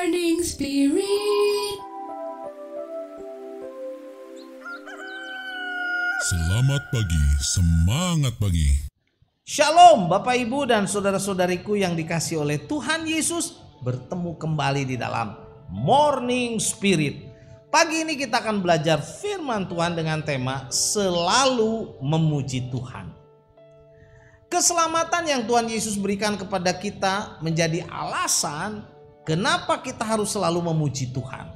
Morning Spirit. Selamat pagi, semangat pagi. Shalom Bapak Ibu dan saudara-saudariku yang dikasihi oleh Tuhan Yesus. Bertemu kembali di dalam Morning Spirit. Pagi ini kita akan belajar firman Tuhan dengan tema selalu memuji Tuhan. Keselamatan yang Tuhan Yesus berikan kepada kita menjadi alasan kenapa kita harus selalu memuji Tuhan.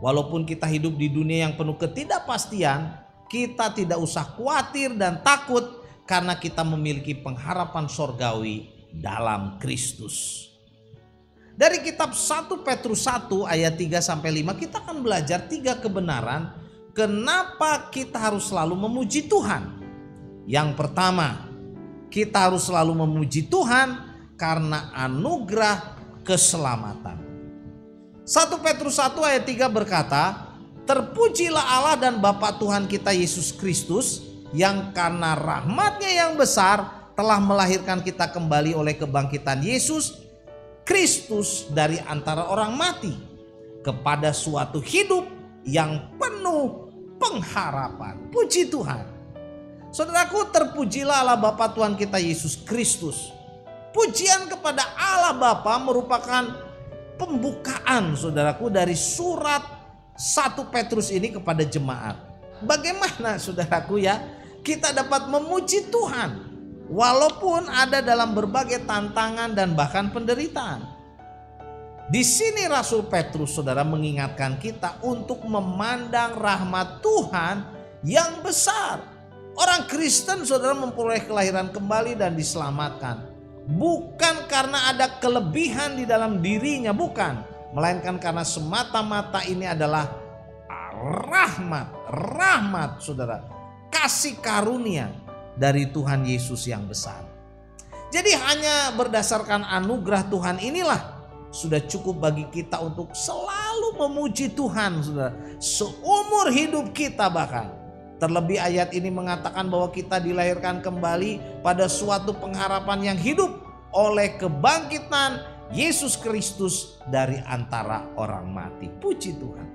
Walaupun kita hidup di dunia yang penuh ketidakpastian, kita tidak usah khawatir dan takut karena kita memiliki pengharapan sorgawi dalam Kristus. Dari kitab 1 Petrus 1 ayat 3-5 kita akan belajar 3 kebenaran kenapa kita harus selalu memuji Tuhan. Yang pertama, kita harus selalu memuji Tuhan karena anugerah keselamatan. 1 Petrus 1 ayat 3 berkata, "Terpujilah Allah dan Bapa Tuhan kita Yesus Kristus yang karena rahmat-Nya yang besar telah melahirkan kita kembali oleh kebangkitan Yesus Kristus dari antara orang mati kepada suatu hidup yang penuh pengharapan." Puji Tuhan. Saudaraku, terpujilah Allah Bapa Tuhan kita Yesus Kristus. Pujian kepada Allah Bapa merupakan pembukaan saudaraku dari surat 1 Petrus ini kepada jemaat. Bagaimana saudaraku ya kita dapat memuji Tuhan walaupun ada dalam berbagai tantangan dan bahkan penderitaan. Di sini Rasul Petrus saudara mengingatkan kita untuk memandang rahmat Tuhan yang besar. Orang Kristen saudara memperoleh kelahiran kembali dan diselamatkan bukan karena ada kelebihan di dalam dirinya, bukan, melainkan karena semata-mata ini adalah rahmat saudara, kasih karunia dari Tuhan Yesus yang besar. Jadi hanya berdasarkan anugerah Tuhan inilah sudah cukup bagi kita untuk selalu memuji Tuhan saudara, seumur hidup kita. Bahkan terlebih ayat ini mengatakan bahwa kita dilahirkan kembali pada suatu pengharapan yang hidup oleh kebangkitan Yesus Kristus dari antara orang mati. Puji Tuhan.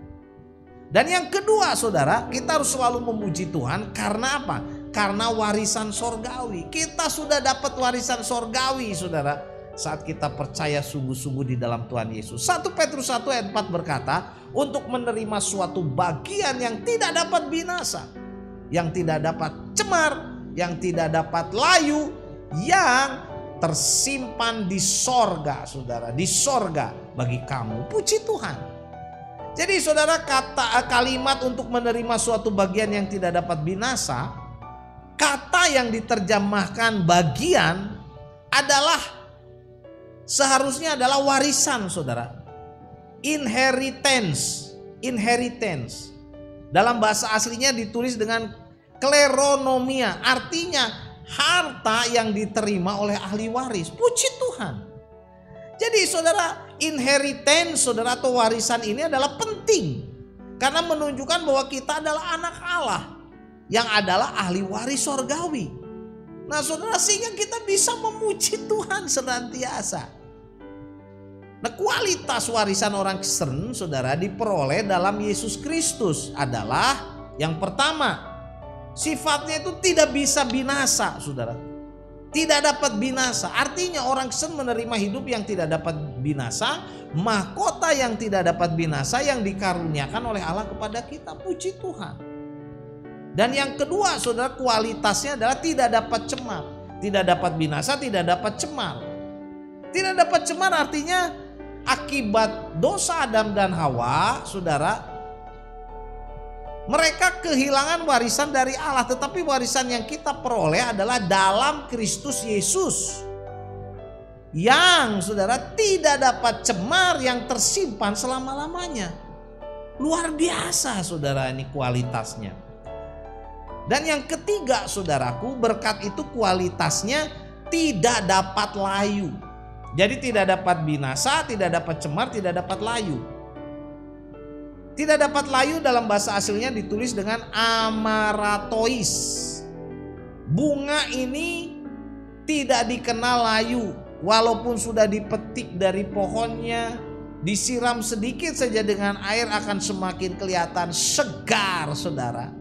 Dan yang kedua saudara, kita harus selalu memuji Tuhan karena apa? Karena warisan sorgawi. Kita sudah dapat warisan sorgawi saudara saat kita percaya sungguh-sungguh di dalam Tuhan Yesus. 1 Petrus 1 ayat 4 berkata, untuk menerima suatu bagian yang tidak dapat binasa, yang tidak dapat cemar, yang tidak dapat layu, yang tersimpan di sorga saudara, di sorga bagi kamu. Puji Tuhan. Jadi saudara, kalimat untuk menerima suatu bagian yang tidak dapat binasa, kata yang diterjemahkan bagian adalah seharusnya adalah warisan saudara. Inheritance. Dalam bahasa aslinya ditulis dengan kleronomia, artinya harta yang diterima oleh ahli waris. Puji Tuhan. Jadi saudara, inheritance saudara atau warisan ini adalah penting karena menunjukkan bahwa kita adalah anak Allah yang adalah ahli waris sorgawi. Nah saudara, sehingga kita bisa memuji Tuhan senantiasa. Nah, kualitas warisan orang Kristen saudara diperoleh dalam Yesus Kristus adalah yang pertama, sifatnya itu tidak bisa binasa saudara. Tidak dapat binasa. Artinya orang Kristen menerima hidup yang tidak dapat binasa, mahkota yang tidak dapat binasa yang dikaruniakan oleh Allah kepada kita. Puji Tuhan. Dan yang kedua saudara, kualitasnya adalah tidak dapat cemar. Tidak dapat binasa, tidak dapat cemar. Tidak dapat cemar artinya akibat dosa Adam dan Hawa saudara, mereka kehilangan warisan dari Allah, tetapi warisan yang kita peroleh adalah dalam Kristus Yesus yang saudara tidak dapat cemar, yang tersimpan selama-lamanya. Luar biasa saudara ini kualitasnya. Dan yang ketiga saudaraku, berkat itu kualitasnya tidak dapat layu. Jadi tidak dapat binasa, tidak dapat cemar, tidak dapat layu. Tidak dapat layu dalam bahasa aslinya ditulis dengan amaratois. Bunga ini tidak dikenal layu walaupun sudah dipetik dari pohonnya, disiram sedikit saja dengan air akan semakin kelihatan segar, saudara.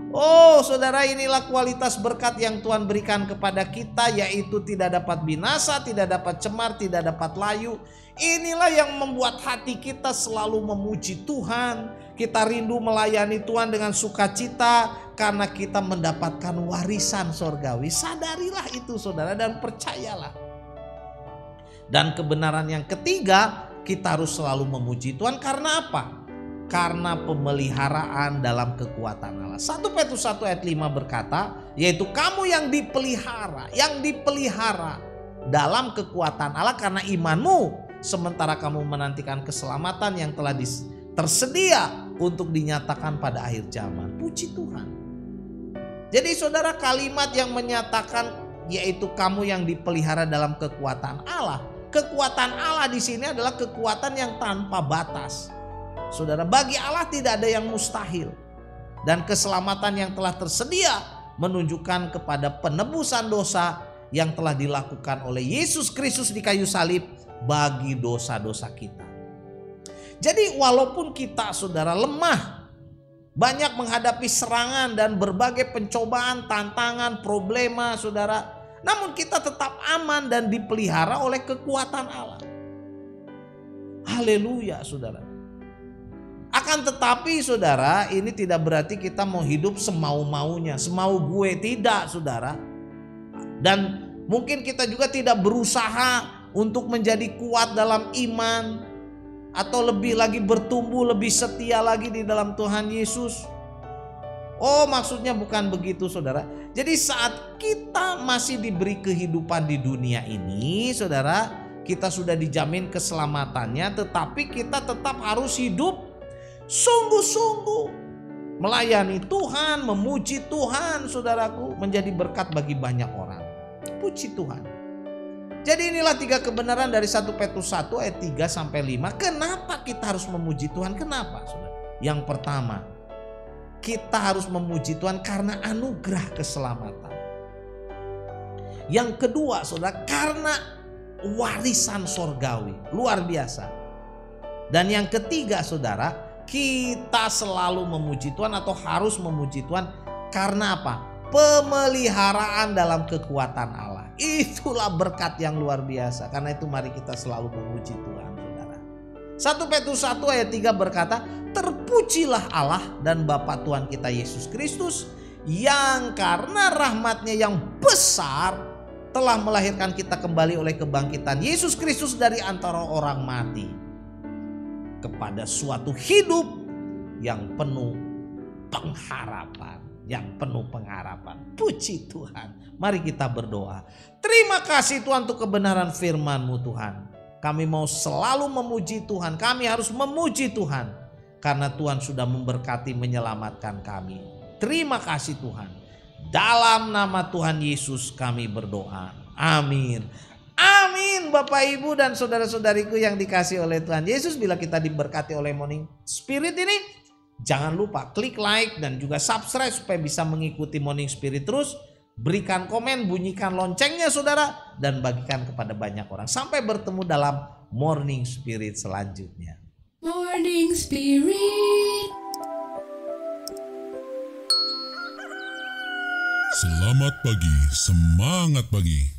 Oh saudara, inilah kualitas berkat yang Tuhan berikan kepada kita, yaitu tidak dapat binasa, tidak dapat cemar, tidak dapat layu. Inilah yang membuat hati kita selalu memuji Tuhan. Kita rindu melayani Tuhan dengan sukacita karena kita mendapatkan warisan sorgawi. Sadarilah itu saudara dan percayalah. Dan kebenaran yang ketiga, kita harus selalu memuji Tuhan karena apa? Karena pemeliharaan dalam kekuatan Allah. 1 Petrus 1 ayat 5 berkata, yaitu kamu yang dipelihara dalam kekuatan Allah karena imanmu, sementara kamu menantikan keselamatan yang telah tersedia untuk dinyatakan pada akhir zaman. Puji Tuhan. Jadi saudara, kalimat yang menyatakan yaitu kamu yang dipelihara dalam kekuatan Allah. Kekuatan Allah di sini adalah kekuatan yang tanpa batas. Saudara, bagi Allah tidak ada yang mustahil. Dan keselamatan yang telah tersedia menunjukkan kepada penebusan dosa yang telah dilakukan oleh Yesus Kristus di kayu salib bagi dosa-dosa kita. Jadi walaupun kita saudara lemah, banyak menghadapi serangan dan berbagai pencobaan, tantangan, problema saudara, namun kita tetap aman dan dipelihara oleh kekuatan Allah. Haleluya saudara. Akan tetapi saudara, ini tidak berarti kita mau hidup semau-maunya, semau gue, tidak saudara. Dan mungkin kita juga tidak berusaha untuk menjadi kuat dalam iman, atau lebih lagi bertumbuh, lebih setia lagi di dalam Tuhan Yesus. Oh, maksudnya bukan begitu saudara. Jadi saat kita masih diberi kehidupan di dunia ini saudara, kita sudah dijamin keselamatannya, tetapi kita tetap harus hidup sungguh-sungguh melayani Tuhan, memuji Tuhan saudaraku, menjadi berkat bagi banyak orang. Puji Tuhan. Jadi inilah 3 kebenaran dari 1 Petrus 1 ayat 3 sampai 5. Kenapa kita harus memuji Tuhan? Kenapa saudara? Yang pertama, kita harus memuji Tuhan karena anugerah keselamatan. Yang kedua saudara, karena warisan sorgawi. Luar biasa. Dan yang ketiga saudara, kita selalu memuji Tuhan atau harus memuji Tuhan karena apa? Pemeliharaan dalam kekuatan Allah. Itulah berkat yang luar biasa. Karena itu mari kita selalu memuji Tuhan saudara. 1 Petrus 1 ayat 3 berkata, terpujilah Allah dan Bapa Tuhan kita Yesus Kristus, yang karena rahmat-Nya yang besar telah melahirkan kita kembali oleh kebangkitan Yesus Kristus dari antara orang mati kepada suatu hidup yang penuh pengharapan. Puji Tuhan. Mari kita berdoa. Terima kasih Tuhan untuk kebenaran firman-Mu Tuhan. Kami mau selalu memuji Tuhan. Kami harus memuji Tuhan karena Tuhan sudah memberkati, menyelamatkan kami. Terima kasih Tuhan. Dalam nama Tuhan Yesus kami berdoa. Amin. Amin Bapak Ibu dan saudara-saudariku yang dikasihi oleh Tuhan Yesus. Bila kita diberkati oleh Morning Spirit ini, jangan lupa klik like dan juga subscribe supaya bisa mengikuti Morning Spirit terus. Berikan komen, bunyikan loncengnya saudara, dan bagikan kepada banyak orang. Sampai bertemu dalam Morning Spirit selanjutnya. Morning Spirit. Selamat pagi, semangat pagi.